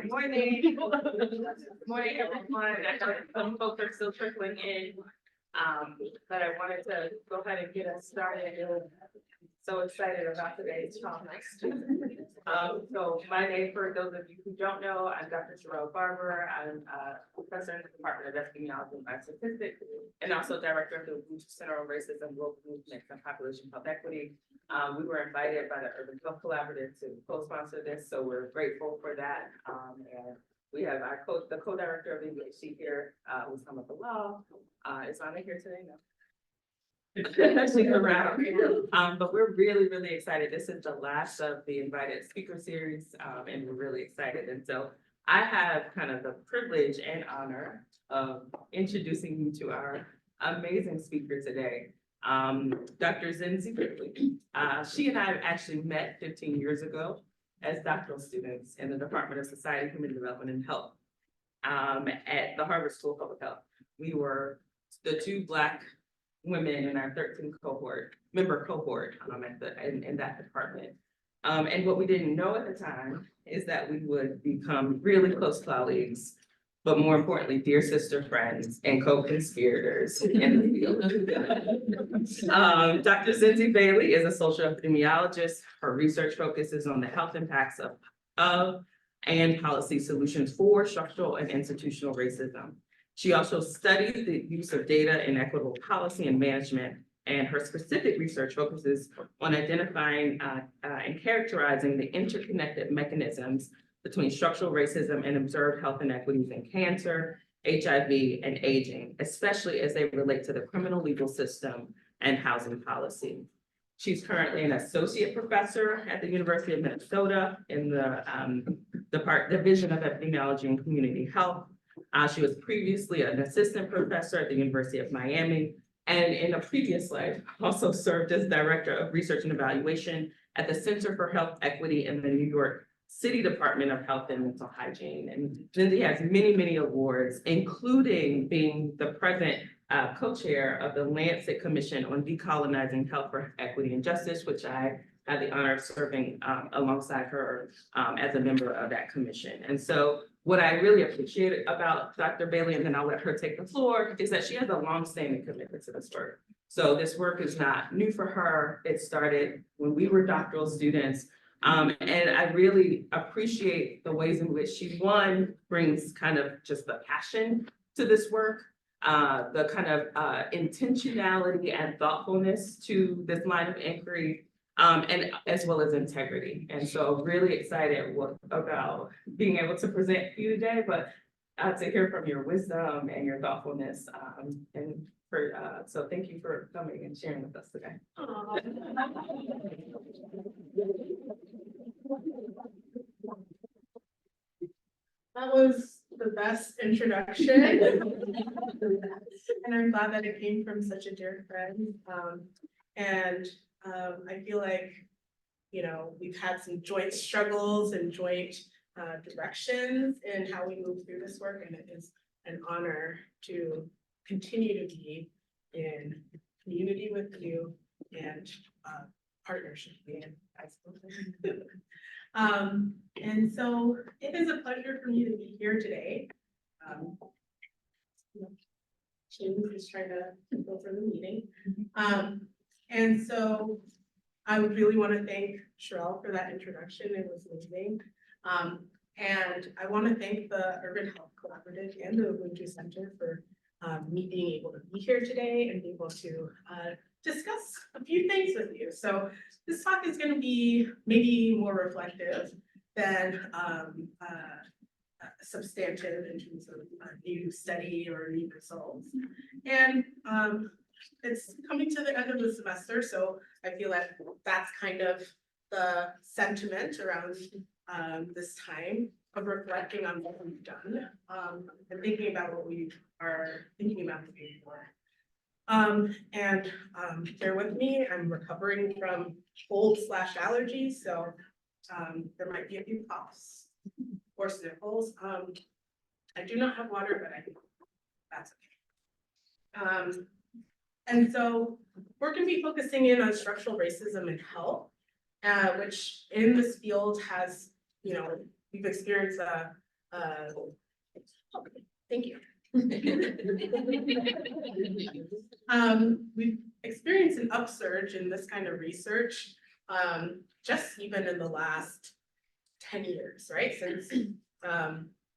Good morning. Good morning, everyone. I know some folks are still trickling in, but I wanted to go ahead and get us started. So excited about today's topic. So my name, for those of you who don't know, I'm Dr. Sherelle Barber. I'm a professor in the Department of Epidemiology and Biostatistics, and also director of the Ubuntu Center on Racism, Global Movements, and Population Health Equity. We were invited by the Urban Health Collaborative to co-sponsor this, so we're grateful for that. And we have the co-director of the UHC here, who's come up below. Is Anna here today? No. She's around. But we're really, really excited. This is the last of the invited speaker series, and we're really excited. And so I have kind of the privilege and honor of introducing you to our amazing speaker today, Dr. Zinzi Bailey. She and I have actually met 15 years ago as doctoral students in the Department of Society, Human Development, and Health at the Harvard School of Public Health. We were the two Black women in our 13th member cohort in that department. And what we didn't know at the time is that we would become really close colleagues, but more importantly, dear sister friends and co-conspirators in the field. Dr. Zinzi Bailey is a social epidemiologist. Her research focuses on the health impacts of and policy solutions for structural and institutional racism. She also studies the use of data in equitable policy and management, and her specific research focuses on identifying and characterizing the interconnected mechanisms between structural racism and observed health inequities in cancer, HIV, and aging, especially as they relate to the criminal legal system and housing policy. She's currently an associate professor at the University of Minnesota in the Division of Epidemiology and Community Health. She was previously an assistant professor at the University of Miami, and in a previous life also served as director of research and evaluation at the Center for Health Equity in the New York City Department of Health and Mental Hygiene. And Zinzi has many, many awards, including being the present co-chair of the Lancet Commission on Decolonizing Health for Equity and Justice, which I had the honor of serving alongside her as a member of that commission. And so what I really appreciate about Dr. Bailey, and then I'll let her take the floor, is that she has a longstanding commitment to this work. So this work is not new for her. It started when we were doctoral students. And I really appreciate the ways in which she, one, brings kind of just the passion to this work, the kind of intentionality and thoughtfulness to this line of inquiry, and as well as integrity. And so really excited about being able to present to you today, but to hear from your wisdom and your thoughtfulness. So thank you for coming and sharing with us today. That was the best introduction. And I'm glad that it came from such a dear friend. I feel like, we've had some joint struggles and joint directions in how we move through this work. And it is an honor to continue to be in community with you and partnership. I suppose. And so it is a pleasure for me to be here today. James is trying to go for the meeting. And so I would really want to thank Sherelle for that introduction. It was amazing. And I want to thank the Urban Health Collaborative and the Ubuntu Center for me being able to be here today and be able to discuss a few things with you. So this talk is going to be maybe more reflective than substantive in terms of new study or new results. And it's coming to the end of the semester, so I feel like that's kind of the sentiment around this time of reflecting on what we've done and thinking about what we are thinking about moving forward. Bear with me, I'm recovering from cold/allergies, so there might be a few coughs or sniffles. I do not have water, but I think that's okay. And so we're going to be focusing in on structural racism in health, which in this field has, we've experienced a Thank you. We've experienced an upsurge in this kind of research, just even in the last 10 years, right? Since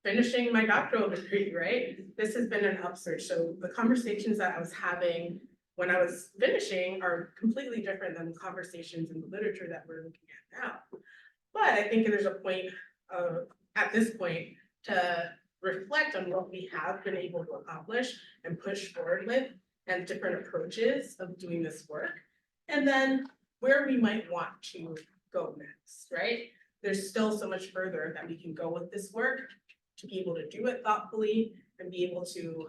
finishing my doctoral degree, right? This has been an upsurge. So the conversations that I was having when I was finishing are completely different than the conversations in the literature that we're looking at now. But I think there's a point at this point to reflect on what we have been able to accomplish and push forward with and different approaches of doing this work. And then where we might want to go next, right? There's still so much further that we can go with this work to be able to do it thoughtfully and be able to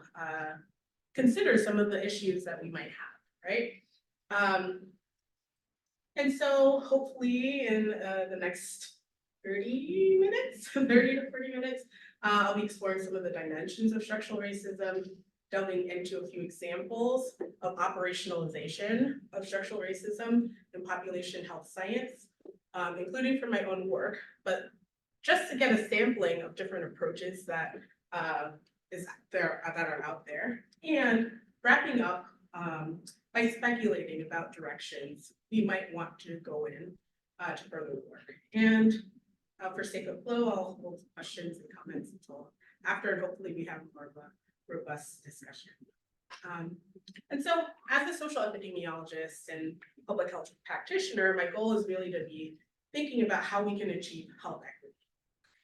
consider some of the issues that we might have, right? And so hopefully in the next 30 minutes, 30 to 40 minutes, I'll be exploring some of the dimensions of structural racism, delving into a few examples of operationalization of structural racism in population health science, including from my own work, but just to get a sampling of different approaches that are out there, and wrapping up by speculating about directions we might want to go in to further the work. And for sake of flow, I'll hold questions and comments until after, and hopefully we have more of a robust discussion. And so as a social epidemiologist and public health practitioner, my goal is really to be thinking about how we can achieve health equity.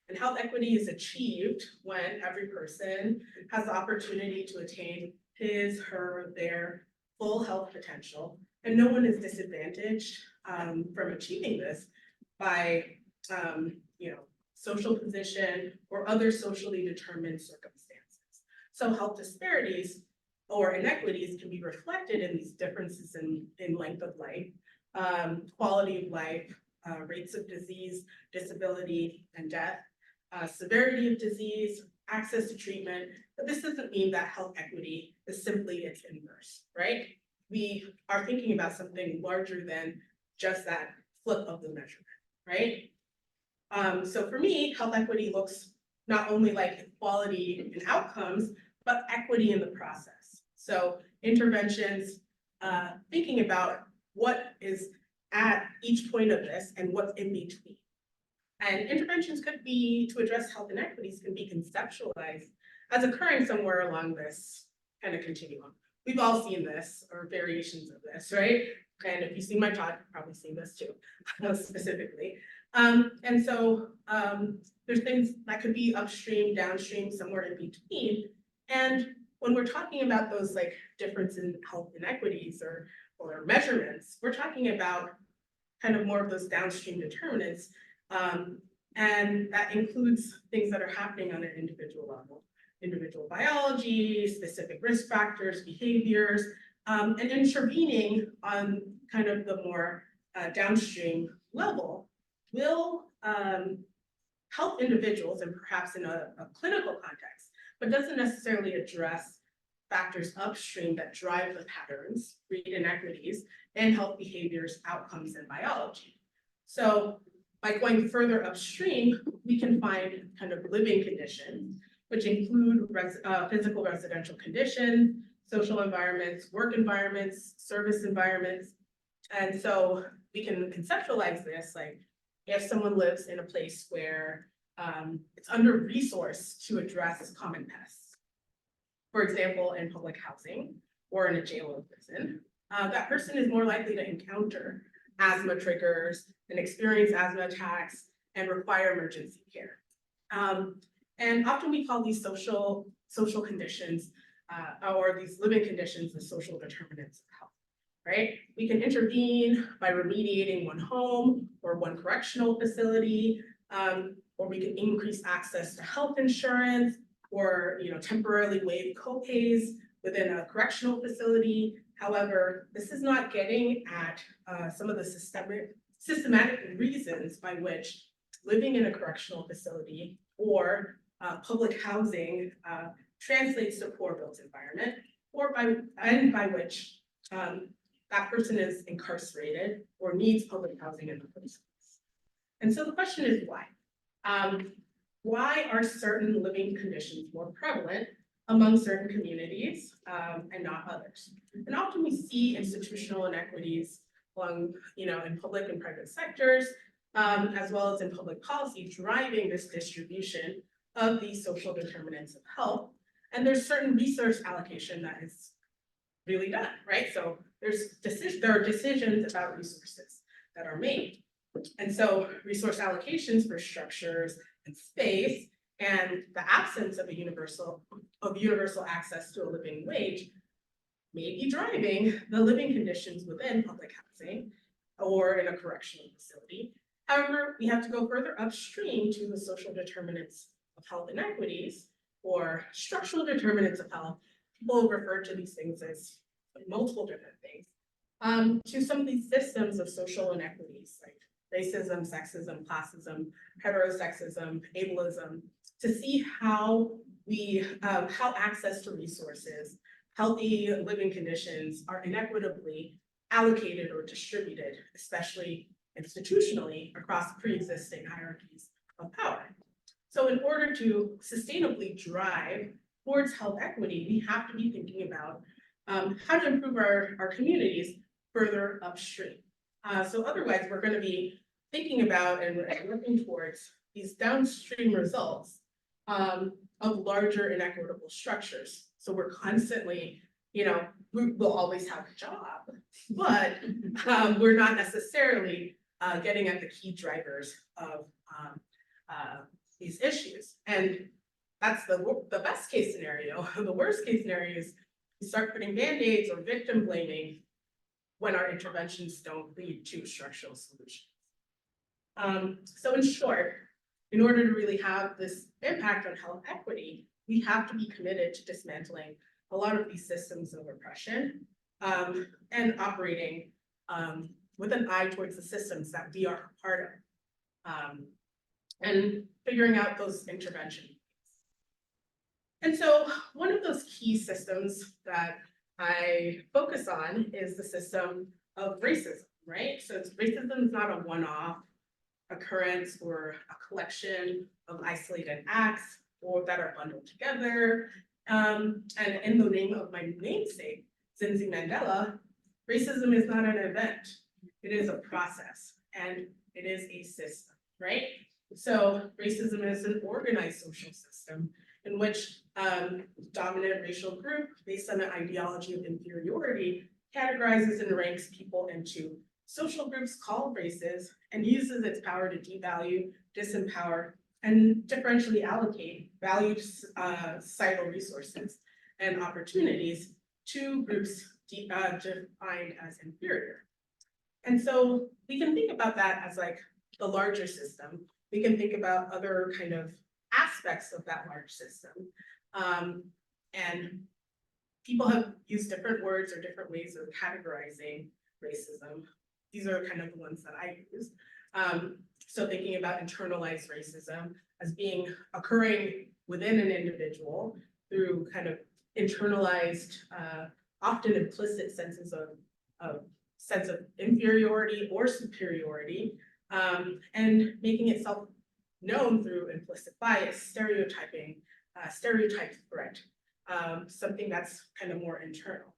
And health equity is achieved when every person has the opportunity to attain his, her, their full health potential, and no one is disadvantaged from achieving this by social position or other socially determined circumstances. So health disparities or inequities can be reflected in these differences in length of life, quality of life, rates of disease, disability, and death, severity of disease, access to treatment. But this doesn't mean that health equity is simply its inverse, right? We are thinking about something larger than just that flip of the measurement, right? So for me, health equity looks not only like equality in outcomes, but equity in the process. So interventions, thinking about what is at each point of this and what's in between. And interventions could be, to address health inequities, can be conceptualized as occurring somewhere along this kind of continuum. We've all seen this, or variations of this, right? And if you've seen my talk, you've probably seen this too, specifically. And so there's things that could be upstream, downstream, somewhere in between. And when we're talking about those like difference in health inequities or measurements, we're talking about kind of more of those downstream determinants. And that includes things that are happening on an individual level, individual biology, specific risk factors, behaviors, and intervening on kind of the more downstream level will help individuals, and perhaps in a clinical context, but doesn't necessarily address factors upstream that drive the patterns, breed inequities, and health behaviors, outcomes, and biology. So by going further upstream, we can find kind of living conditions, which include physical residential conditions, social environments, work environments, service environments. And so we can conceptualize this, like if someone lives in a place where it's under-resourced to address common pests, for example, in public housing or in a jail or prison, that person is more likely to encounter asthma triggers and experience asthma attacks and require emergency care. And often we call these social conditions or these living conditions the social determinants of health, right? We can intervene by remediating one home or one correctional facility, or we can increase access to health insurance, or temporarily waive copays within a correctional facility. However, this is not getting at some of the systematic reasons by which living in a correctional facility or public housing translates to poor built environment, or by which that person is incarcerated or needs public housing in the first place. And so the question is why? why are certain living conditions more prevalent among certain communities and not others? And often we see institutional inequities along, in public and private sectors, as well as in public policy, driving this distribution of these social determinants of health. And there's certain resource allocation that is really done, right? So there are decisions about resources that are made. And so resource allocations for structures and space and the absence of universal access to a living wage may be driving the living conditions within public housing or in a correctional facility. However, we have to go further upstream to the social determinants of health inequities or structural determinants of health. People refer to these things as multiple different things, to some of these systems of social inequities like racism, sexism, classism, heterosexism, ableism, to see how how access to resources, healthy living conditions are inequitably allocated or distributed, especially institutionally across pre-existing hierarchies of power. So in order to sustainably drive towards health equity, we have to be thinking about how to improve our communities further upstream. So otherwise, we're going to be thinking about and working towards these downstream results of larger inequitable structures. So we're constantly, we'll always have a job, but we're not necessarily getting at the key drivers of these issues. And that's the best case scenario. The worst case scenario is we start putting band-aids or victim blaming when our interventions don't lead to structural solutions. So in short, in order to really have this impact on health equity, we have to be committed to dismantling a lot of these systems of oppression and operating with an eye towards the systems that we are a part of and figuring out those interventions. And so one of those key systems that I focus on is the system of racism, right? So racism is not a one-off occurrence or a collection of isolated acts or that are bundled together. And in the name of my namesake, Zinzi Mandela, racism is not an event. It is a process and it is a system, right? So racism is an organized social system in which dominant racial group based on an ideology of inferiority categorizes and ranks people into social groups called races and uses its power to devalue, disempower, and differentially allocate valued societal resources and opportunities to groups defined as inferior. And so we can think about that as like the larger system. We can think about other kind of aspects of that large system. And people have used different words or different ways of categorizing racism. These are kind of the ones that I use. So thinking about internalized racism as being occurring within an individual through kind of internalized, often implicit senses of sense of inferiority or superiority, and making itself known through implicit bias, stereotyping, stereotype threat, something that's kind of more internal.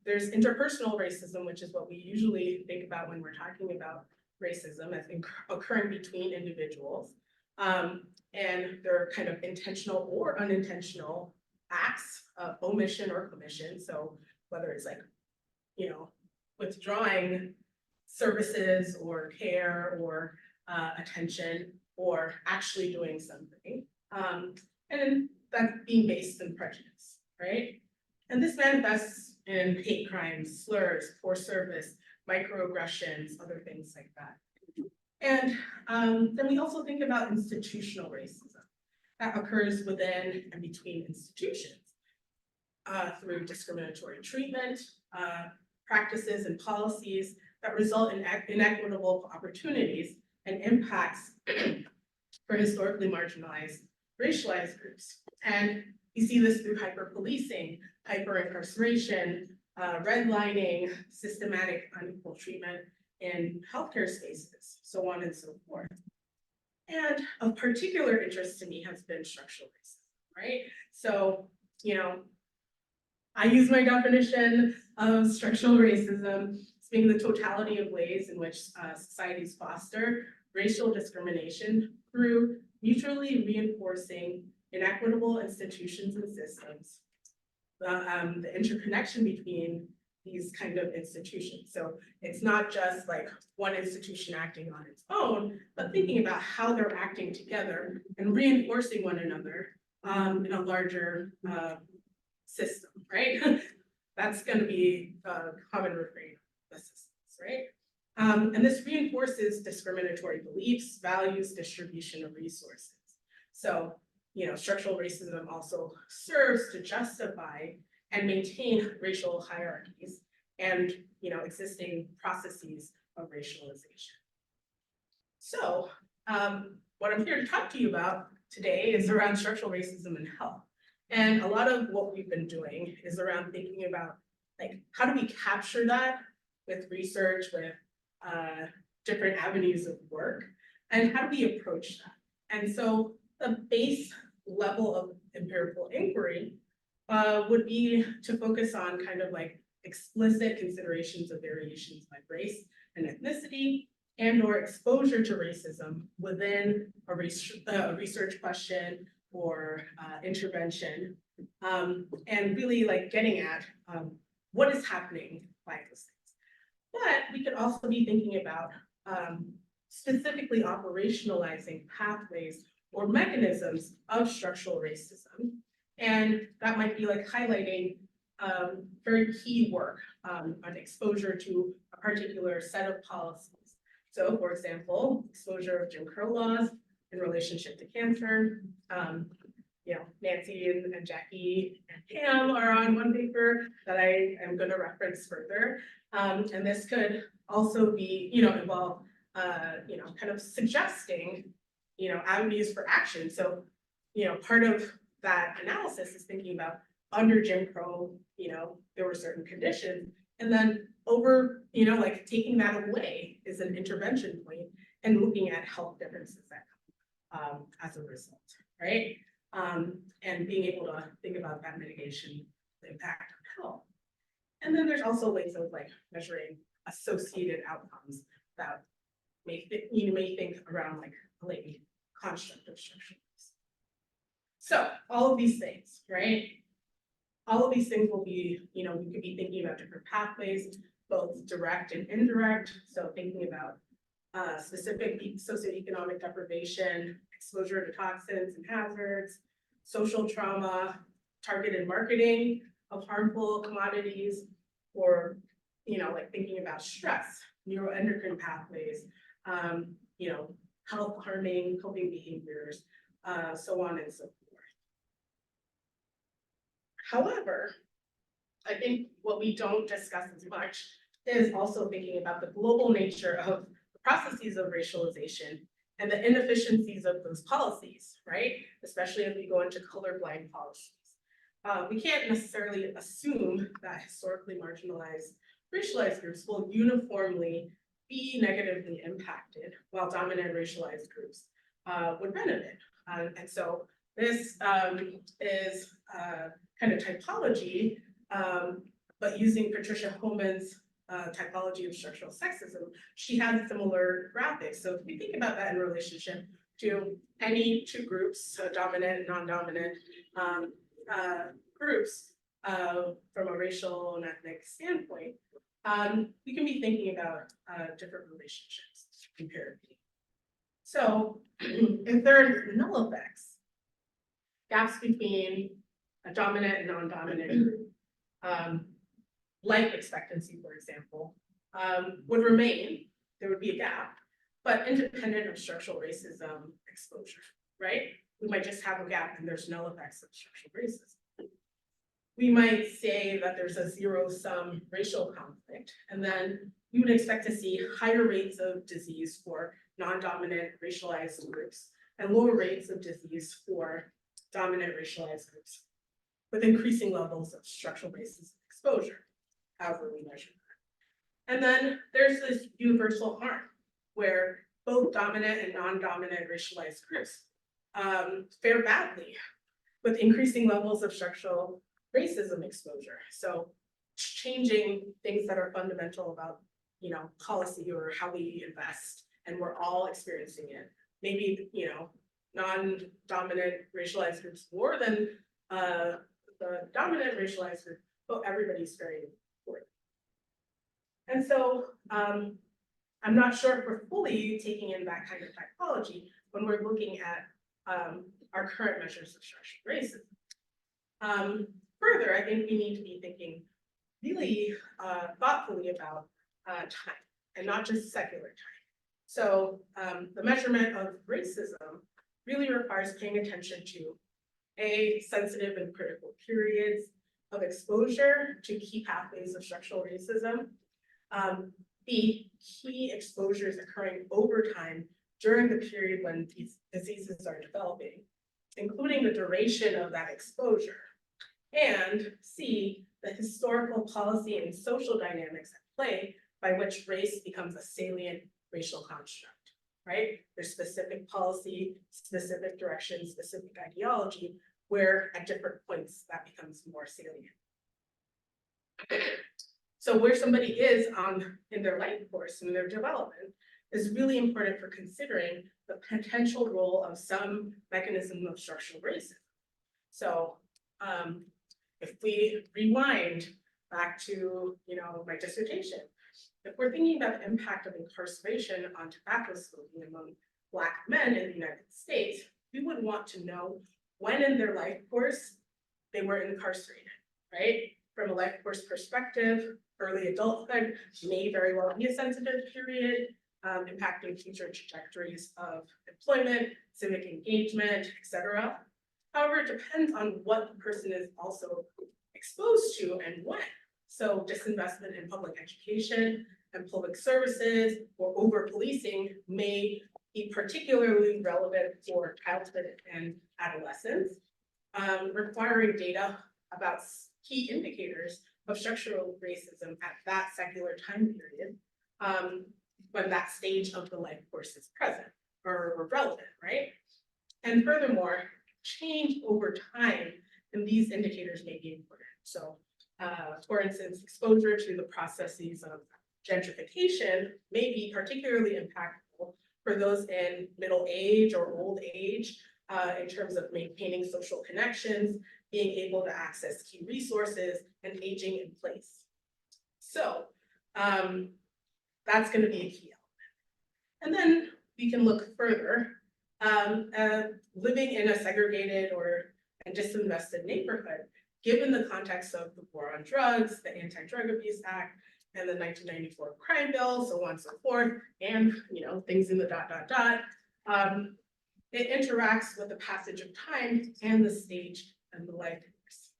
There's interpersonal racism, which is what we usually think about when we're talking about racism as occurring between individuals. And there are kind of intentional or unintentional acts of omission or commission. So whether it's like, withdrawing services or care or attention or actually doing something. And that's being based in prejudice, right? And this manifests in hate crimes, slurs, poor service, microaggressions, other things like that. And then we also think about institutional racism that occurs within and between institutions through discriminatory treatment, practices and policies that result in inequitable opportunities and impacts for historically marginalized, racialized groups. And you see this through hyper-policing, hyper-incarceration, redlining, systematic unequal treatment in healthcare spaces, so on and so forth. And of particular interest to me has been structural racism, right? So, I use my definition of structural racism as being the totality of ways in which societies foster racial discrimination through mutually reinforcing inequitable institutions and systems, the interconnection between these kind of institutions. So it's not just like one institution acting on its own, but thinking about how they're acting together and reinforcing one another in a larger system, right? That's going to be a common refrain of the systems, right? And this reinforces discriminatory beliefs, values, distribution of resources. So, structural racism also serves to justify and maintain racial hierarchies and, existing processes of racialization. So, what I'm here to talk to you about today is around structural racism in health. And a lot of what we've been doing is around thinking about, like, how do we capture that with research, with different avenues of work, and how do we approach that? And so the base level of empirical inquiry would be to focus on kind of like explicit considerations of variations by race and ethnicity, and or exposure to racism within a research question or intervention, and really like getting at what is happening by those things. But we could also be thinking about specifically operationalizing pathways or mechanisms of structural racism. And that might be like highlighting very key work on exposure to a particular set of policies. So for example, exposure of Jim Crow laws in relationship to cancer. Nancy and Jackie and Pam are on one paper that I am going to reference further. And this could also be, involve, kind of suggesting, avenues for action. So, part of that analysis is thinking about under Jim Crow, there were certain conditions, and then over, like taking that away is an intervention point and looking at health differences that come as a result, right? And being able to think about that mitigation, the impact on health. And then there's also ways of like measuring associated outcomes that you may think around like a latent construct of structure. So all of these things, right? All of these things will be, we could be thinking about different pathways, both direct and indirect. So thinking about specific socioeconomic deprivation, exposure to toxins and hazards, social trauma, targeted marketing of harmful commodities, or, like thinking about stress, neuroendocrine pathways, health harming coping behaviors, so on and so forth. However, I think what we don't discuss as much is also thinking about the global nature of the processes of racialization and the inefficiencies of those policies, right? Especially as we go into colorblind policies. We can't necessarily assume that historically marginalized racialized groups will uniformly be negatively impacted while dominant racialized groups would benefit. And so this is kind of typology, but using Patricia Holman's typology of structural sexism, she has similar graphics. So if we think about that in relationship to any two groups, so dominant and non-dominant groups from a racial and ethnic standpoint, we can be thinking about different relationships empirically. So if there are null effects, gaps between a dominant and non-dominant group, life expectancy, for example, would remain, there would be a gap, but independent of structural racism exposure, right? We might just have a gap and there's no effects of structural racism. We might say that there's a zero-sum racial conflict, and then you would expect to see higher rates of disease for non-dominant racialized groups and lower rates of disease for dominant racialized groups, with increasing levels of structural racism exposure, however we measure that. And then there's this universal harm, where both dominant and non-dominant racialized groups fare badly with increasing levels of structural racism exposure. So changing things that are fundamental about, you know, policy or how we invest, and we're all experiencing it. Maybe, you know, non-dominant racialized groups more than the dominant racialized group, but everybody's very important. And so I'm not sure if we're fully taking in that kind of typology when we're looking at our current measures of structural racism. Further, I think we need to be thinking really thoughtfully about time, and not just secular time. So the measurement of racism really requires paying attention to sensitive and critical periods of exposure to key pathways of structural racism, B, key exposures occurring over time during the period when these diseases are developing, including the duration of that exposure, and C, the historical policy and social dynamics at play by which race becomes a salient racial construct, right? There's specific policy, specific direction, specific ideology, where at different points that becomes more salient. So where somebody is in their life course, in their development, is really important for considering the potential role of some mechanism of structural racism. So if we rewind back to, you know, my dissertation, if we're thinking about the impact of incarceration on tobacco smoking among Black men in the United States, we would want to know when in their life course they were incarcerated, right? From a life course perspective, early adulthood may very well be a sensitive period, impacting future trajectories of employment, civic engagement, etc. However, it depends on what the person is also exposed to and when. So disinvestment in public education and public services or over-policing may be particularly relevant for childhood and adolescence, requiring data about key indicators of structural racism at that secular time period, when that stage of the life course is present or relevant, right? And furthermore, change over time in these indicators may be important. So, for instance, exposure to the processes of gentrification may be particularly impactful for those in middle age or old age, in terms of maintaining social connections, being able to access key resources, and aging in place. So that's going to be a key element. And then we can look further. Living in a segregated and disinvested neighborhood, given the context of the war on drugs, the Anti-Drug Abuse Act, and the 1994 crime bill, so on and so forth, and, you know, things in the ... It interacts with the passage of time and the stage and the life course.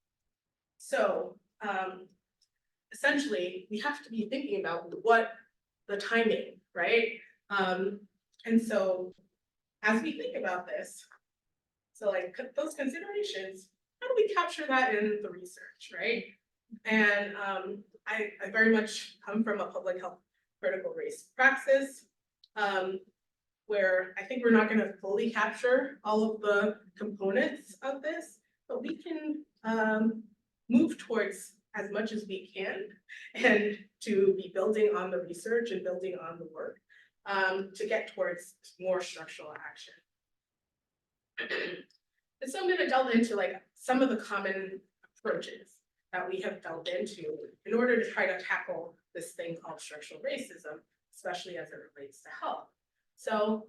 So essentially, we have to be thinking about what the timing, right? And so as we think about this, so like those considerations, how do we capture that in the research, right? And I very much come from a public health critical race praxis, where I think we're not going to fully capture all of the components of this, but we can move towards as much as we can, and to be building on the research and building on the work to get towards more structural action. And so I'm going to delve into like some of the common approaches that we have delved into in order to try to tackle this thing called structural racism, especially as it relates to health. So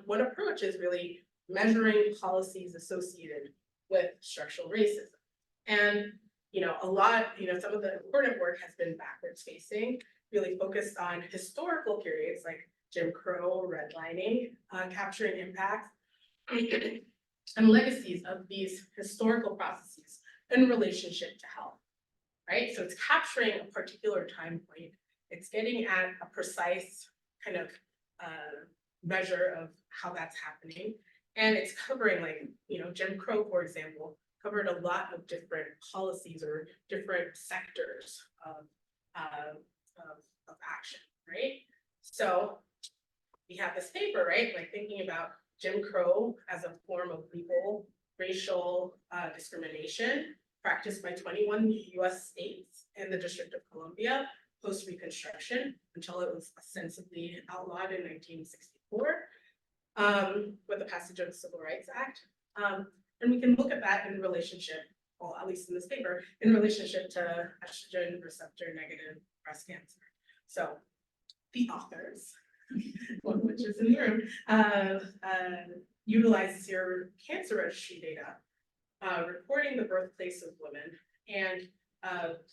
one approach is really measuring policies associated with structural racism. And, you know, some of the important work has been backwards facing, really focused on historical periods like Jim Crow, redlining, capturing impacts, and legacies of these historical processes in relationship to health, right? So it's capturing a particular time point. It's getting at a precise kind of measure of how that's happening. And it's covering, like, you know, Jim Crow, for example, covered a lot of different policies or different sectors of action, right? So we have this paper, right, like thinking about Jim Crow as a form of legal racial discrimination practiced by 21 US states and the District of Columbia post-Reconstruction until it was ostensibly outlawed in 1964 with the passage of the Civil Rights Act. And we can look at that in relationship, well, at least in this paper, in relationship to estrogen receptor negative breast cancer. So the authors, one of which is in the room, utilizes your cancer registry data, reporting the birthplace of women and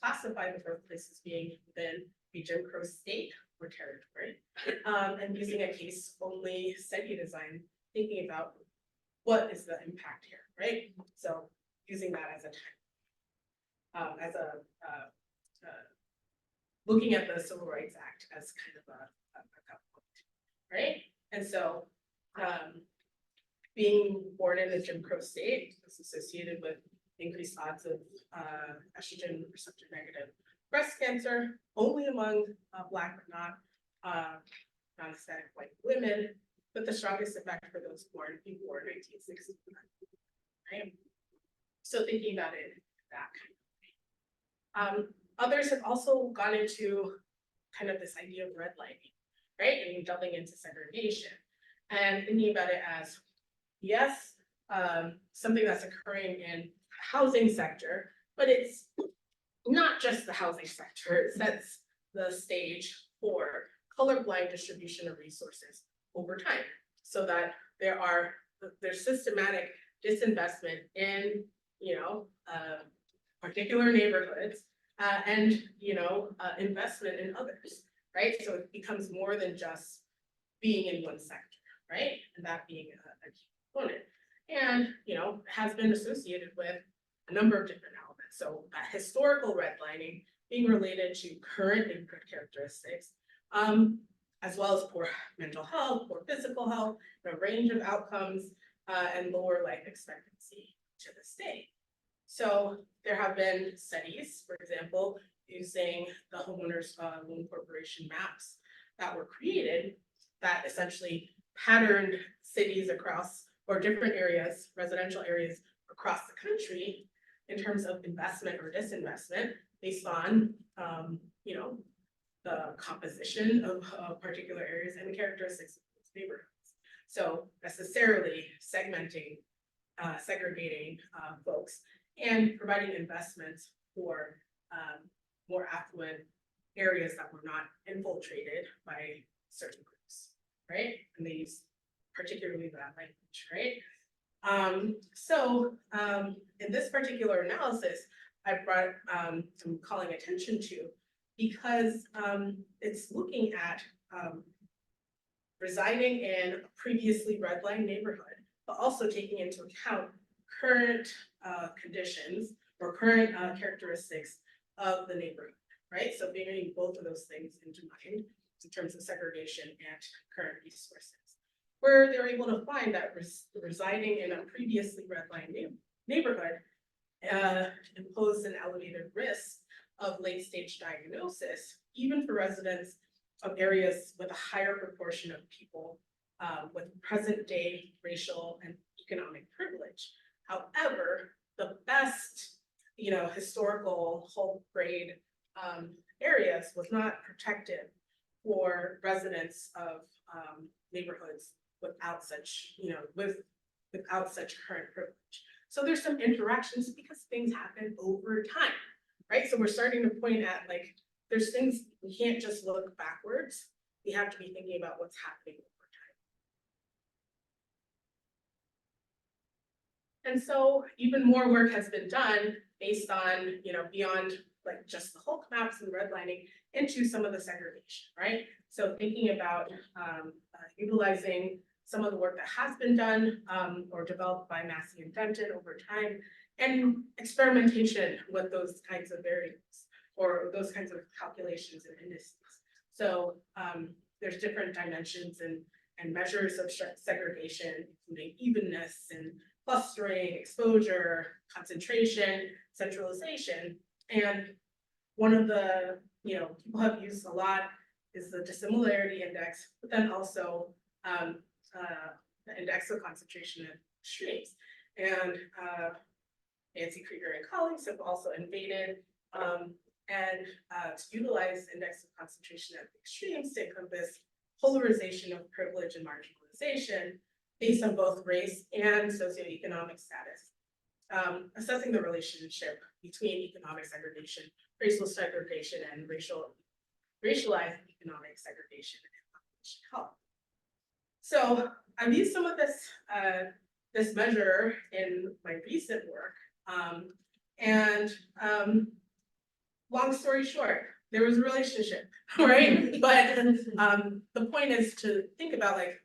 classify the birthplaces being within a Jim Crow state or territory, and using a case-only study design, thinking about what is the impact here, right? So using that as a looking at the Civil Rights Act as kind of a point, right? And so being born in a Jim Crow state is associated with increased odds of estrogen receptor negative breast cancer, only among Black but not non-Hispanic white women, but the strongest effect for those born before 1960, right? So thinking about it that kind of way. Others have also gone into kind of this idea of redlining, right? And delving into segregation and thinking about it as, yes, something that's occurring in housing sector, but it's not just the housing sector. It sets the stage for colorblind distribution of resources over time, so that there's systematic disinvestment in, particular neighborhoods and, investment in others, right? So it becomes more than just being in one sector, right? And that being a key component. And, has been associated with a number of different elements. So historical redlining being related to current neighborhood characteristics, as well as poor mental health, poor physical health, a range of outcomes, and lower life expectancy to this day. So there have been studies, for example, using the homeowners loan corporation maps that were created that essentially patterned cities across, or different areas, residential areas across the country in terms of investment or disinvestment based on, the composition of particular areas and the characteristics of those neighborhoods. So necessarily segmenting, segregating folks and providing investments for more affluent areas that were not infiltrated by certain groups, right? And they use particularly that language, right? In this particular analysis, I brought I'm calling attention to because it's looking at residing in a previously redlined neighborhood, but also taking into account current conditions or current characteristics of the neighborhood, right? So bringing both of those things into mind in terms of segregation and current resources, where they're able to find that residing in a previously redlined neighborhood imposed an elevated risk of late-stage diagnosis, even for residents of areas with a higher proportion of people with present-day racial and economic privilege. However, the best, historical whole grade areas was not protected for residents of neighborhoods without such, without such current privilege. So there's some interactions because things happen over time, right? So we're starting to point at there's things, we can't just look backwards. We have to be thinking about what's happening over time. And so even more work has been done based on, beyond just the Hulk maps and redlining into some of the segregation, right? So thinking about utilizing some of the work that has been done or developed by Massey and Denton over time, and experimentation with those kinds of variables or those kinds of calculations and indices. So there's different dimensions and measures of segregation, including evenness and clustering, exposure, concentration, centralization. And one of the, people have used a lot is the dissimilarity index, but then also the index of concentration of extremes. And Nancy Krieger and colleagues have also invaded to utilize index of concentration of extremes to encompass polarization of privilege and marginalization based on both race and socioeconomic status. Assessing the relationship between economic segregation, racial segregation, and racialized economic segregation and population health. So I've used some of this measure in my recent work, long story short, there was a relationship, right? But the point is to think about, like,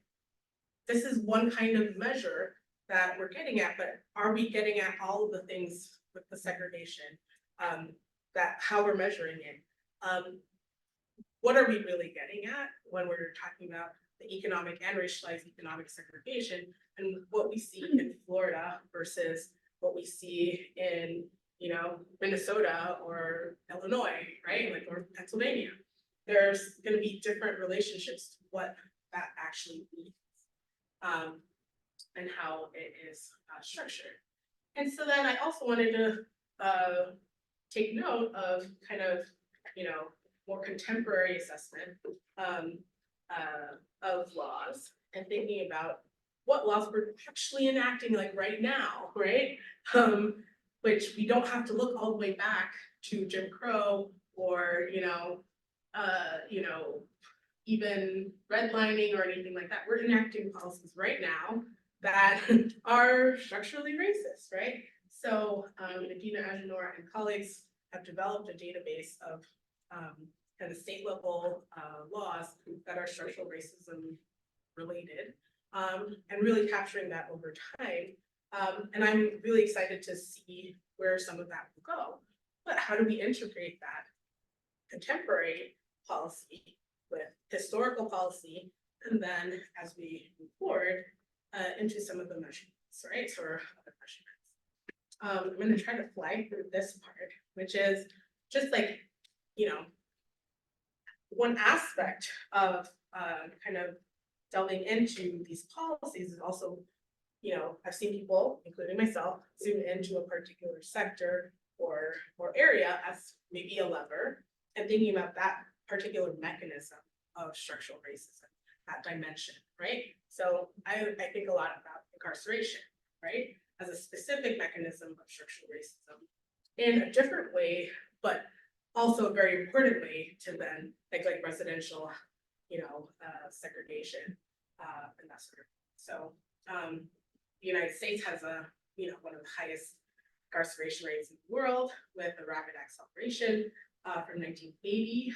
this is one kind of measure that we're getting at, but are we getting at all of the things with the segregation, that how we're measuring it? What are we really getting at when we're talking about the economic and racialized economic segregation, and what we see in Florida versus what we see in, Minnesota or Illinois, right? Like, or Pennsylvania. There's going to be different relationships to what that actually means, and how it is structured. And so then I also wanted to take note of kind of, more contemporary assessment of laws, and thinking about what laws we're actually enacting, like, right now, right? Which we don't have to look all the way back to Jim Crow or, even redlining or anything like that. We're enacting policies right now that are structurally racist, right? So Medina Agenor and colleagues have developed a database of kind of state level laws that are structural racism related, and really capturing that over time. And I'm really excited to see where some of that will go. But how do we integrate that contemporary policy with historical policy, and then as we move forward into some of the measurements, right? Or other measurements. I'm going to try to fly through this part, which is just like, one aspect of kind of delving into these policies is also, I've seen people, including myself, zoom into a particular sector or area as maybe a lever, and thinking about that particular mechanism of structural racism, that dimension, right? So I think a lot about incarceration, right, as a specific mechanism of structural racism in a different way, but also very importantly to then like residential, segregation, and that sort of thing. So the United States has one of the highest incarceration rates in the world, with a rapid acceleration from 1980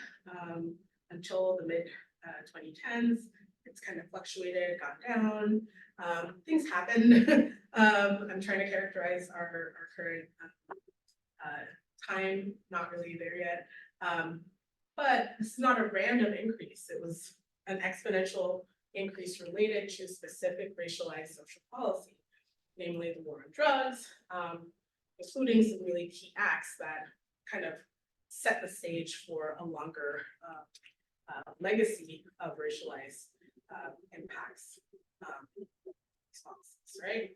until the mid 2010s. It's kind of fluctuated, gone down. Things happen. I'm trying to characterize our current time, not really there yet. But this is not a random increase. It was an exponential increase related to specific racialized social policy, namely the war on drugs, including some really key acts that kind of set the stage for a longer legacy of racialized impacts, responses, right?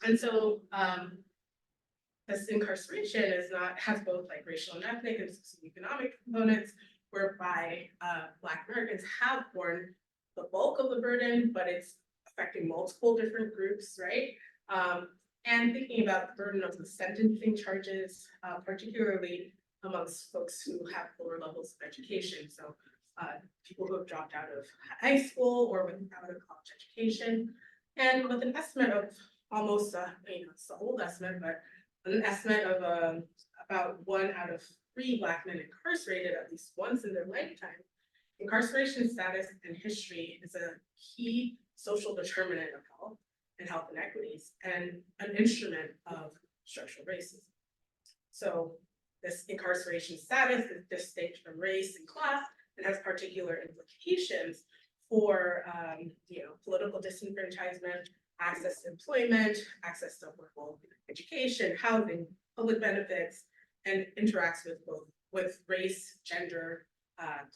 And so this incarceration has both like racial and ethnic and socioeconomic components, whereby Black Americans have borne the bulk of the burden, but it's affecting multiple different groups, right? And thinking about the burden of the sentencing charges, particularly amongst folks who have lower levels of education. So people who have dropped out of high school or without a college education, and with an estimate of almost, it's an old estimate, but an estimate of about 1 out of 3 Black men incarcerated at least once in their lifetime. Incarceration status and history is a key social determinant of health and health inequities, and an instrument of structural racism. So this incarceration status is distinct from race and class, and has particular implications for political disenfranchisement, access to employment, access to affordable education, housing, public benefits, and interacts with race, gender,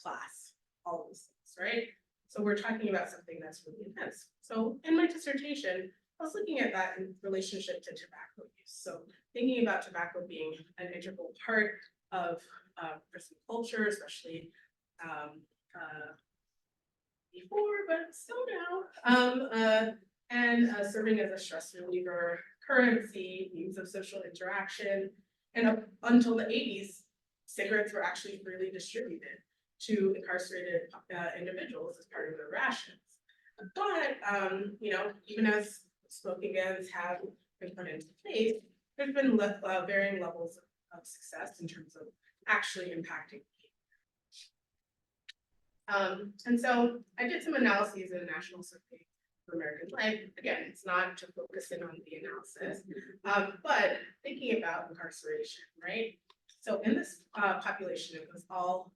class, all of these things, right? So we're talking about something that's really intense. So in my dissertation, I was looking at that in relationship to tobacco use. So thinking about tobacco being an integral part of prison culture, especially before, but still now, and serving as a stress reliever, currency, means of social interaction. And up until the 80s, cigarettes were actually freely distributed to incarcerated individuals as part of their rations. But, you know, even as smoking bans have been put into place, there's been varying levels of success in terms of actually impacting. And so I did some analyses in a national survey of American life. Again, it's not to focus in on the analysis, but thinking about incarceration, right? So in this population, it was all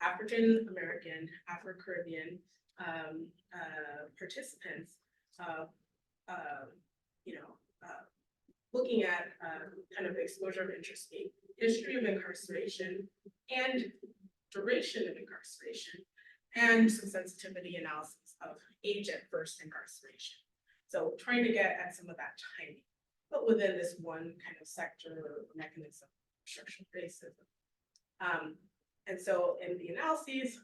African American, Afro-Caribbean participants, looking at kind of exposure of interest rate, history of incarceration, and duration of incarceration, and some sensitivity analysis of age at first incarceration. So trying to get at some of that timing, but within this one kind of sector or mechanism of structural racism. And so in the analyses,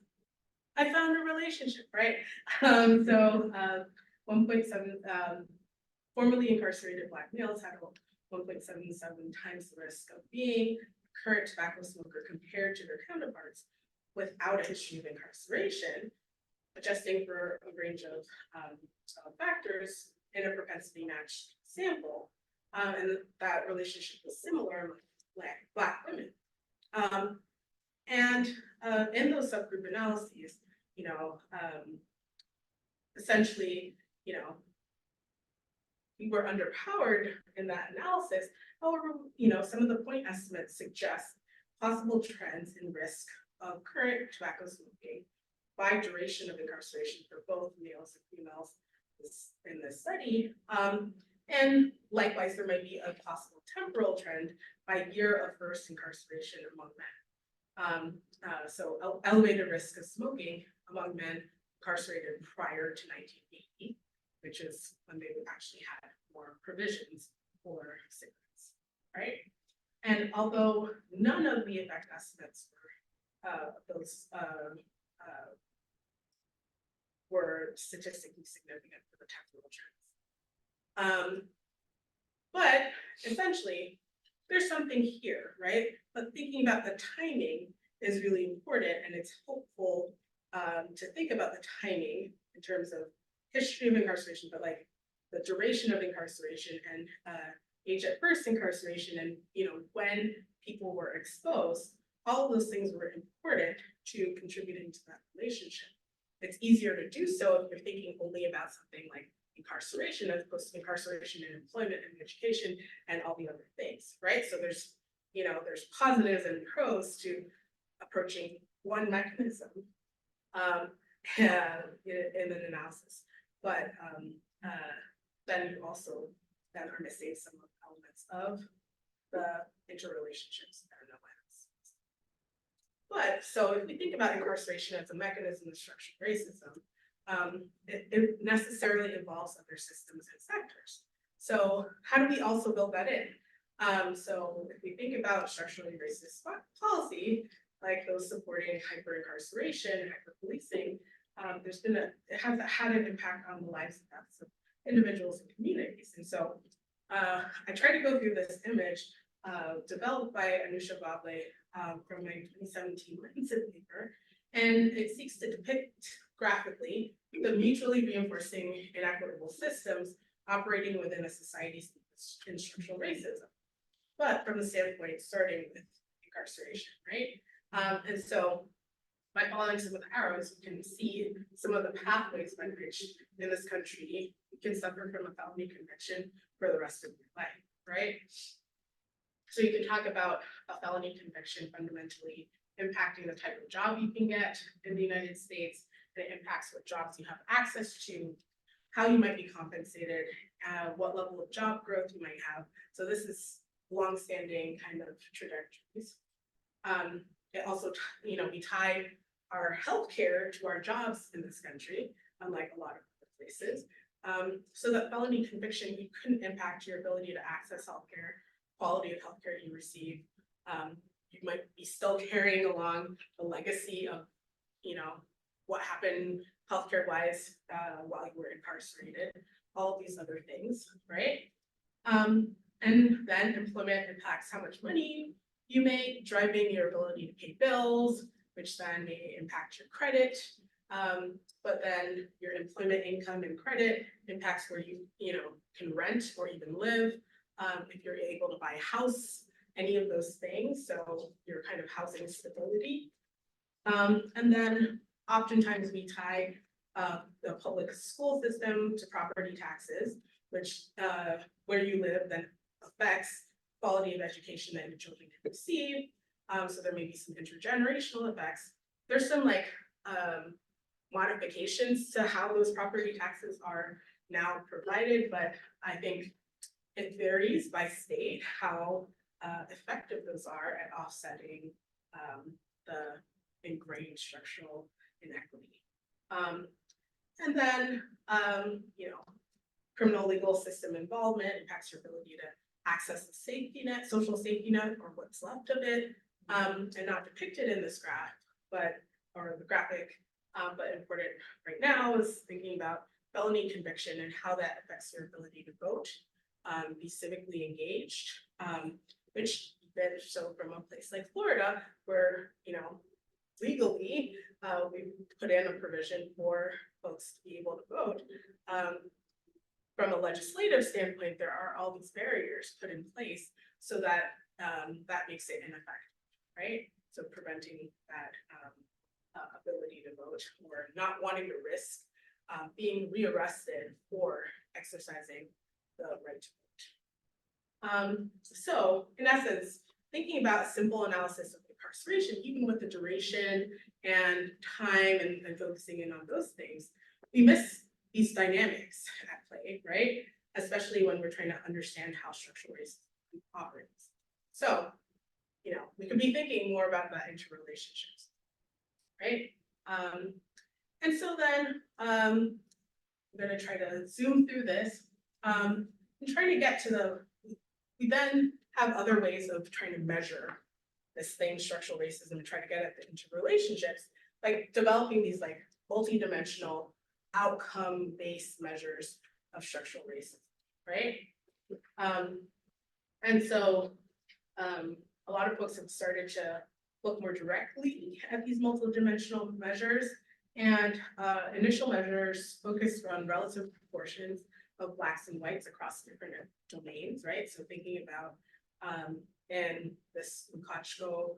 I found a relationship, right? 1.7, formerly incarcerated Black males had 1.77 times the risk of being a current tobacco smoker compared to their counterparts without a history of incarceration, adjusting for a range of factors in a propensity matched sample. And that relationship was similar with Black women. In those subgroup analyses, essentially, we were underpowered in that analysis. However, some of the point estimates suggest possible trends in risk of current tobacco smoking by duration of incarceration for both males and females in this study. And likewise, there might be a possible temporal trend by year of first incarceration among men. So elevated risk of smoking among men incarcerated prior to 1980, which is when they actually had more provisions for cigarettes, right? And although none of the effect estimates were statistically significant for the temporal trends. But essentially, there's something here, right? But thinking about the timing is really important, and it's helpful to think about the timing in terms of history of incarceration, but like the duration of incarceration and age at first incarceration, and when people were exposed. All of those things were important to contributing to that relationship. It's easier to do so if you're thinking only about something like incarceration as opposed to incarceration and employment and education and all the other things, right? So there's positives and pros to approaching one mechanism in an analysis, but then you also then are missing some of the elements of the interrelationships that are no less. But so if we think about incarceration as a mechanism of structural racism, it necessarily involves other systems and sectors. So how do we also build that in? So if we think about structurally racist policy, like those supporting hyper-incarceration, hyper-policing, it has had an impact on the lives of individuals and communities. And so I tried to go through this image developed by Anusha Bable from my 2017 Lancet paper, and it seeks to depict graphically the mutually reinforcing inequitable systems operating within a society in structural racism, but from the standpoint starting with incarceration, right? And so by following some of the arrows, you can see some of the pathways by which in this country you can suffer from a felony conviction for the rest of your life, right? So you can talk about a felony conviction fundamentally impacting the type of job you can get in the United States. It impacts what jobs you have access to, how you might be compensated, what level of job growth you might have. So this is longstanding kind of trajectories. It also, we tie our healthcare to our jobs in this country, unlike a lot of other places. So that felony conviction, you couldn't impact your ability to access healthcare, quality of healthcare you receive. You might be still carrying along the legacy of, you know, what happened healthcare wise while you were incarcerated, all of these other things, right? And then employment impacts how much money you make, driving your ability to pay bills, which then may impact your credit. But then your employment income and credit impacts where you can rent or even live, if you're able to buy a house, any of those things. So your kind of housing stability. And then oftentimes we tie the public school system to property taxes, which where you live then affects quality of education that your children can receive. So there may be some intergenerational effects. There's some like modifications to how those property taxes are now provided, but I think it varies by state how effective those are at offsetting the ingrained structural inequity. And then, criminal legal system involvement impacts your ability to access the safety net, social safety net, or what's left of it, and not depicted in this graph, or the graphic, but important right now is thinking about felony conviction and how that affects your ability to vote, be civically engaged, which then, so from a place like Florida, where, legally, we put in a provision for folks to be able to vote. From a legislative standpoint, there are all these barriers put in place so that that makes it ineffective, right? So preventing that ability to vote or not wanting to risk being rearrested for exercising the right to vote. So in essence, thinking about simple analysis of incarceration, even with the duration and time and focusing in on those things, we miss these dynamics at play, right? Especially when we're trying to understand how structural racism operates. So, we could be thinking more about the interrelationships, right? And so then I'm gonna try to zoom through this and try to get to we then have other ways of trying to measure this thing, structural racism, and try to get at the interrelationships, like developing these like multi-dimensional outcome-based measures of structural racism, right? And so a lot of folks have started to look more directly at these multi-dimensional measures, and initial measures focused on relative proportions of Blacks and whites across different domains, right? So thinking about in this Mukachko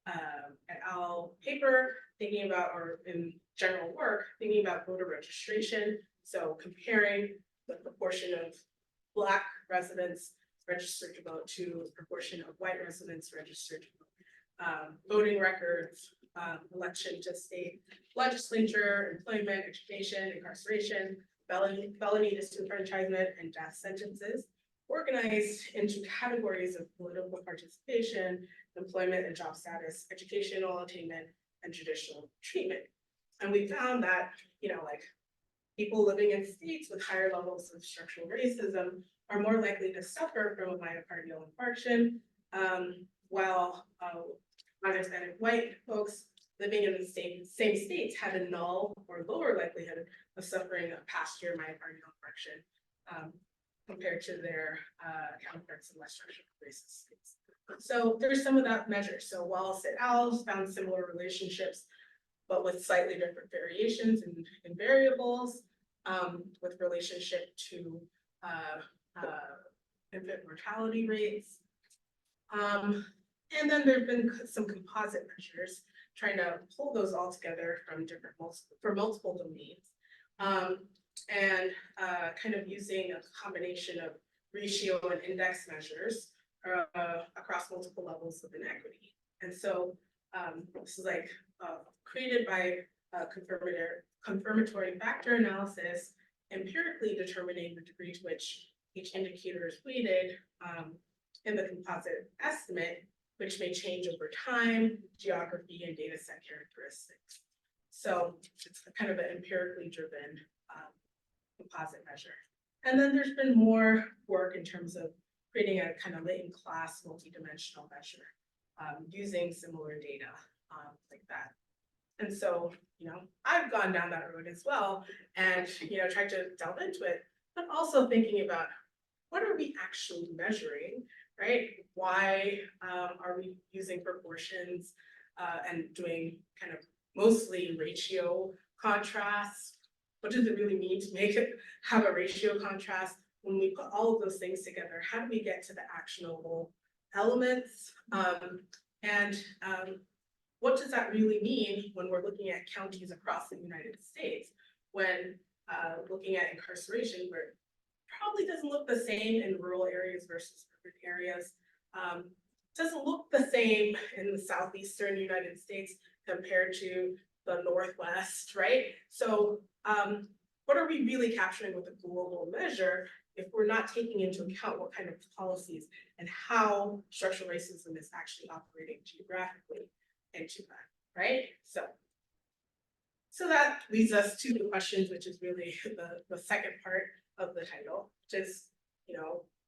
et al. Paper, thinking about, or in general work, thinking about voter registration. So comparing the proportion of Black residents registered to vote to the proportion of white residents registered to vote. Voting records, election to state legislature, employment, education, incarceration, felony disenfranchisement, and death sentences, organized into categories of political participation, employment and job status, educational attainment, and judicial treatment. And we found that, like people living in states with higher levels of structural racism are more likely to suffer from a myocardial infarction, while non-Hispanic white folks living in the same states had a null or lower likelihood of suffering a past year myocardial infarction compared to their counterparts in less structural racist states. So there's some of that measure. So Wallace et al. Found similar relationships, but with slightly different variations and variables, with relationship to infant mortality rates. And then there've been some composite measures trying to pull those all together from multiple domains, and kind of using a combination of ratio and index measures across multiple levels of inequity. And so this is like created by confirmatory factor analysis, empirically determining the degree to which each indicator is weighted in the composite estimate, which may change over time, geography, and data set characteristics. So it's kind of an empirically driven composite measure. And then there's been more work in terms of creating a kind of latent class multidimensional measure using similar data like that. And so, I've gone down that road as well and, tried to delve into it, but also thinking about what are we actually measuring, right? Why are we using proportions and doing kind of mostly ratio contrast? What does it really mean to have a ratio contrast? When we put all of those things together, how do we get to the actionable elements? What does that really mean when we're looking at counties across the United States? When looking at incarceration, where it probably doesn't look the same in rural areas versus urban areas. Doesn't look the same in the southeastern United States compared to the Northwest, right? So what are we really capturing with a global measure if we're not taking into account what kind of policies and how structural racism is actually operating geographically into that, right? So that leads us to the questions, which is really the second part of the title, which is,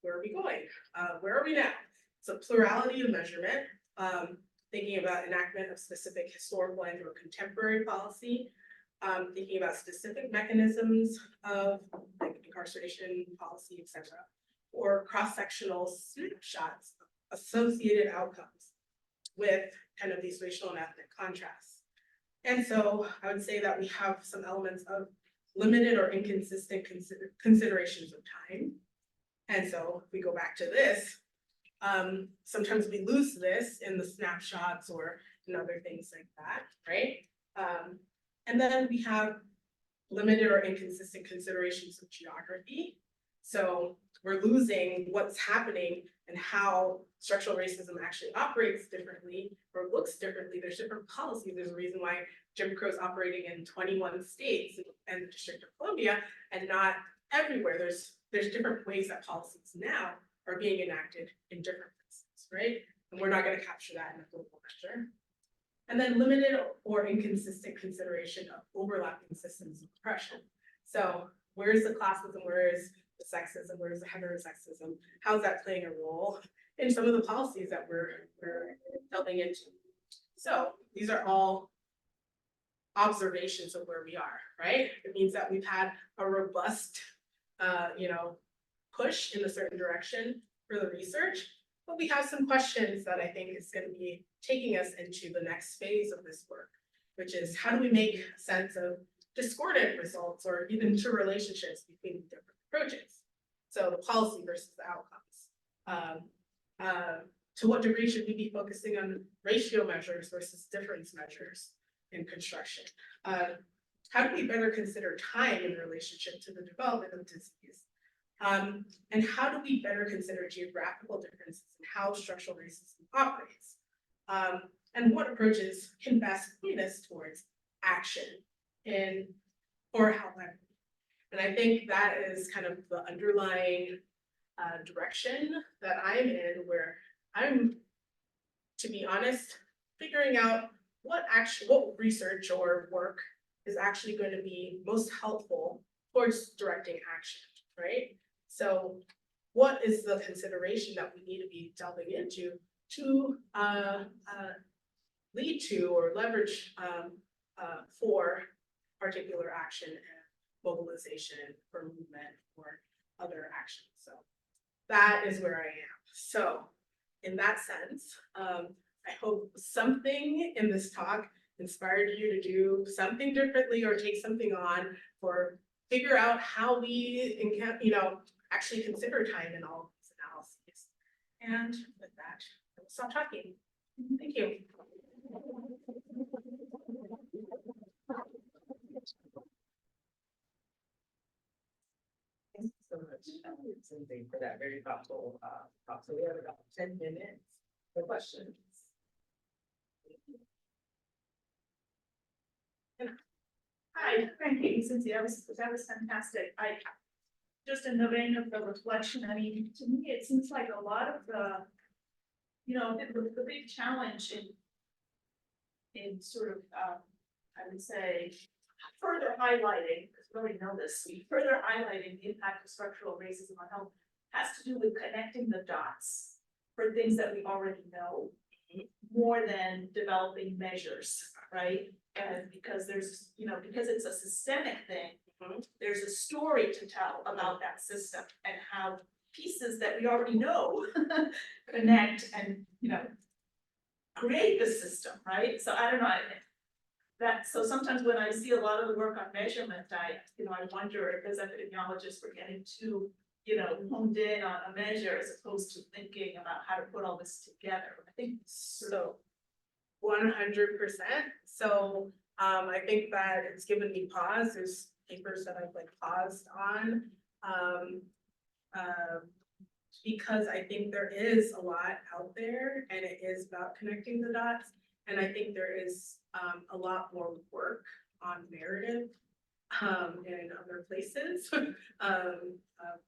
where are we going? Where are we now? So plurality of measurement, thinking about enactment of specific historical and or contemporary policy, thinking about specific mechanisms of like incarceration policy, etc., or cross-sectional snapshots of associated outcomes with kind of these racial and ethnic contrasts. And so I would say that we have some elements of limited or inconsistent considerations of time. And so if we go back to this, sometimes we lose this in the snapshots or in other things like that, right? And then we have limited or inconsistent considerations of geography. So we're losing what's happening and how structural racism actually operates differently or looks differently. There's different policies. There's a reason why Jim Crow is operating in 21 states and the District of Columbia and not everywhere. There's different ways that policies now are being enacted in different places, right? And we're not going to capture that in a global measure. And then limited or inconsistent consideration of overlapping systems of oppression. So where's the classism, where is the sexism, where's the heterosexism? How's that playing a role in some of the policies that we're delving into? So these are all observations of where we are, right? It means that we've had a robust, push in a certain direction for the research, but we have some questions that I think is going to be taking us into the next phase of this work, which is how do we make sense of discordant results or even interrelationships between different approaches? So the policy versus the outcomes. To what degree should we be focusing on ratio measures versus difference measures in construction? How do we better consider time in relationship to the development of disease? And how do we better consider geographical differences in how structural racism operates? And what approaches can best point us towards action or health equity? And I think that is kind of the underlying direction that I'm in, where I'm, to be honest, figuring out what research or work is actually going to be most helpful towards directing action, right? So what is the consideration that we need to be delving into to lead to or leverage for particular action and mobilization for movement or other actions? So that is where I am. So in that sense, I hope something in this talk inspired you to do something differently or take something on or figure out how we actually consider time in all of these analyses. And with that, I will stop talking. Thank you. Thank you so much, Zinzi, for that very thoughtful talk. So we have about 10 minutes for questions. Hi, thank you, Zinzi. That was fantastic. Just in the vein of the reflection, I mean, to me, it seems like a lot of the you know, the big challenge in sort of, I would say, further highlighting, because we already know this, further highlighting the impact of structural racism on health has to do with connecting the dots for things that we already know, more than developing measures, right? And because there's, you know, because it's a systemic thing, there's a story to tell about that system and how pieces that we already know connect and, you know, create the system, right? So I don't know, so sometimes when I see a lot of the work on measurement, I wonder if as epidemiologists we're getting too, you know, honed in on a measure as opposed to thinking about how to put all this together. I think So 100%. So I think that it's given me pause. There's papers that I've like paused on. Because I think there is a lot out there and it is about connecting the dots. And I think there is a lot more work on narrative in other places,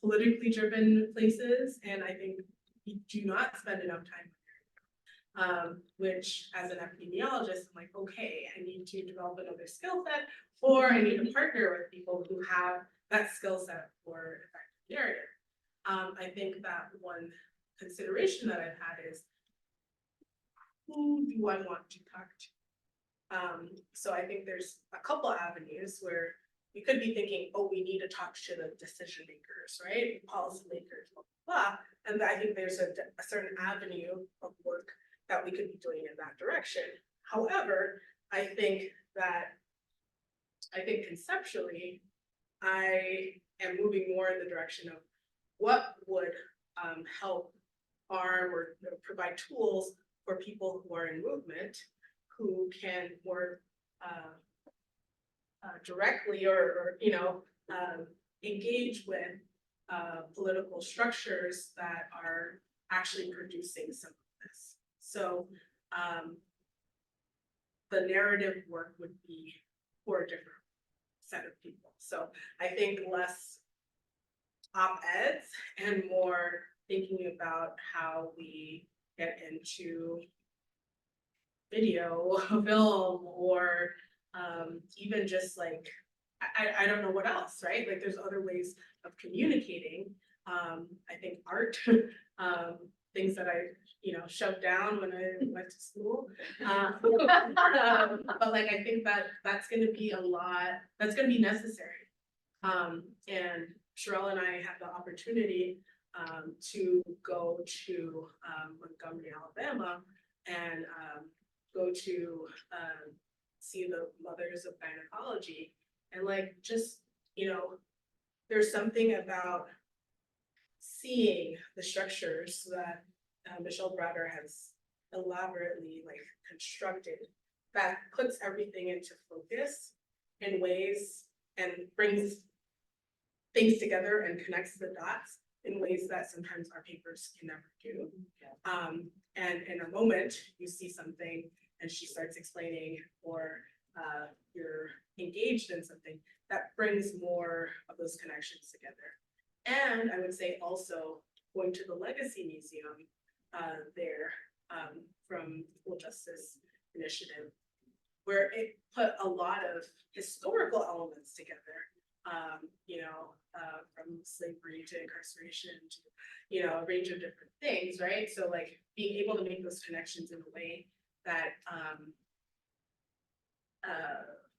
politically driven places. And I think we do not spend enough time, which as an epidemiologist, I'm like, okay, I need to develop another skill set, or I need to partner with people who have that skill set for effective narrative. I think that one consideration that I've had is, who do I want to talk to? So I think there's a couple avenues where we could be thinking, oh, we need to talk to the decision makers, right? Policymakers, blah, blah, blah. And I think there's a certain avenue of work that we could be doing in that direction. However, I think conceptually, I am moving more in the direction of what would help arm or provide tools for people who are in movement, who can more directly or engage with political structures that are actually producing some of this. So the narrative work would be for a different set of people. So I think less op-eds and more thinking about how we get into video, film, or even just like, I don't know what else, right? Like there's other ways of communicating. I think art, things that I, shoved down when I went to school. But like, I think that that's gonna be a lot, that's gonna be necessary. And Sherelle and I had the opportunity to go to Montgomery, Alabama, and go to see the mothers of gynecology. And like, just, there's something about seeing the structures that Michelle Browder has elaborately constructed that puts everything into focus in ways and brings things together and connects the dots in ways that sometimes our papers can never do. And in a moment, you see something and she starts explaining, or you're engaged in something that brings more of those connections together. And I would say also going to the Legacy Museum there from Equal Justice Initiative, where it put a lot of historical elements together, from slavery to incarceration to, a range of different things, right? So like being able to make those connections in a way that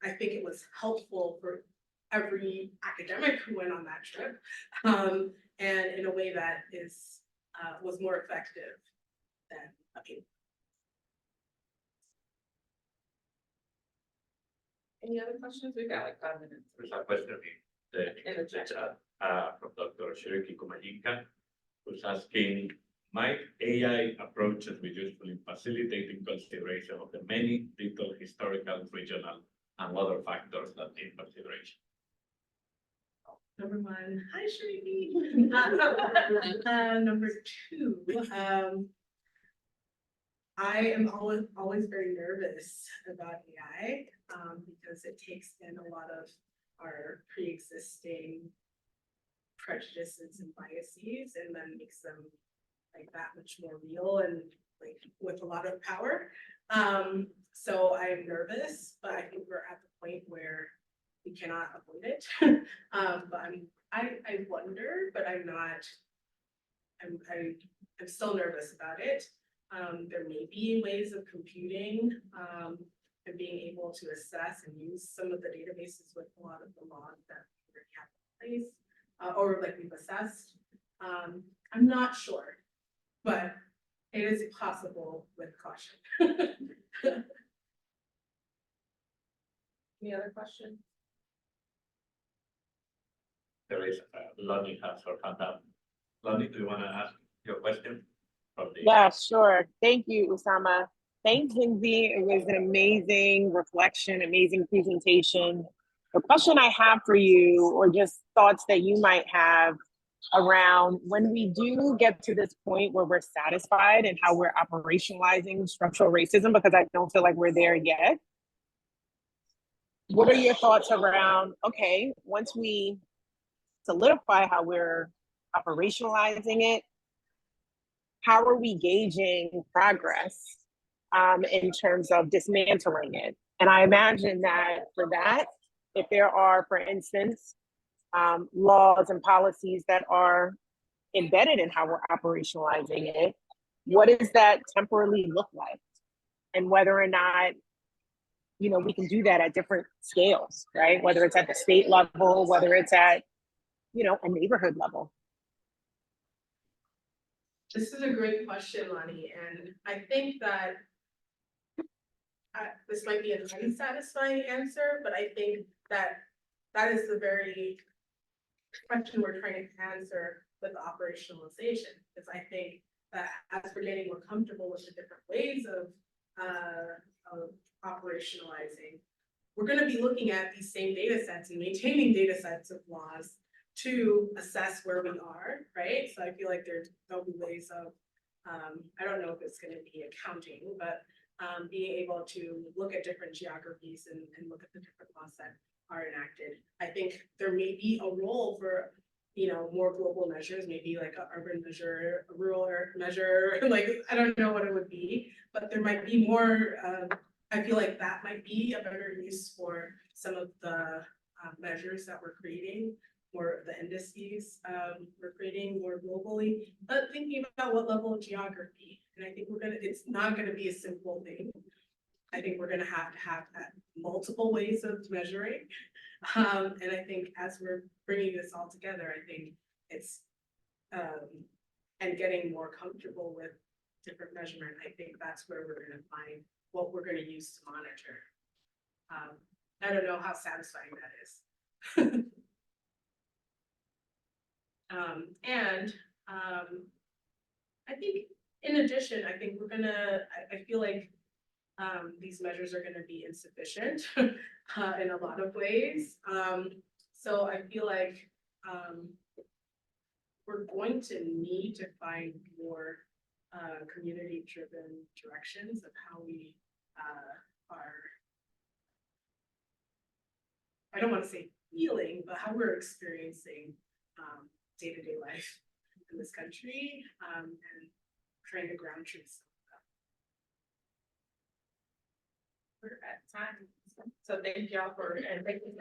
I think it was helpful for every academic who went on that trip, and in a way that was more effective than a paper. Any other questions? We've got like 5 minutes. There's a question in the chat from Dr. Shiriki Kumajinka, who's asking, might AI approaches be useful in facilitating consideration of the many little historical, regional, and other factors that need consideration? Number one, hi Shiriki. Number two, I am always very nervous about AI because it takes in a lot of our pre-existing prejudices and biases and then makes them like that much more real and like with a lot of power. So I am nervous, but I think we're at the point where we cannot avoid it. But I wonder, but I'm not, I'm still nervous about it. There may be ways of computing, and being able to assess and use some of the databases with a lot of the laws that we already have in place, or like we've assessed. I'm not sure, but it is possible with caution. Any other questions? There is, Lonnie has her hand up. Lonnie, do you want to ask your question? From the- Yeah, sure. Thank you, Usama. Thanks, Zinzi. It was an amazing reflection, amazing presentation. The question I have for you, or just thoughts that you might have around when we do get to this point where we're satisfied and how we're operationalizing structural racism, because I don't feel like we're there yet. What are your thoughts around, okay, once we solidify how we're operationalizing it, how are we gauging progress in terms of dismantling it? And I imagine that for that, if there are, for instance, laws and policies that are embedded in how we're operationalizing it, what does that temporally look like? And whether or not, you know, we can do that at different scales, right? Whether it's at the state level, whether it's at, you know, a neighborhood level. This is a great question, Lonnie, and I think that this might be an unsatisfying answer, but I think that that is the very question we're trying to answer with operationalization, because I think that as we're getting more comfortable with the different ways of operationalizing, we're going to be looking at these same data sets and maintaining data sets of laws to assess where we are, right? So I feel like there'll be ways of, I don't know if it's going to be accounting, but being able to look at different geographies and look at the different laws that are enacted. I think there may be a role for, you know, more global measures, maybe like an urban measure, a rural measure, like, I don't know what it would be, but there might be more, I feel like that might be a better use for some of the measures that we're creating, or the indices we're creating more globally, but thinking about what level of geography. And I think it's not gonna be a simple thing. I think we're gonna have multiple ways of measuring. And I think as we're bringing this all together, I think it's, and getting more comfortable with different measurement, I think that's where we're gonna find what we're gonna use to monitor. I don't know how satisfying that is. I think in addition, I think we're gonna, I feel like these measures are gonna be insufficient in a lot of ways. So I feel like we're going to need to find more community-driven directions of how we are, I don't want to say feeling, but how we're experiencing day-to-day life in this country, and trying to ground truth. We're at time, so thank y'all for, and thank you.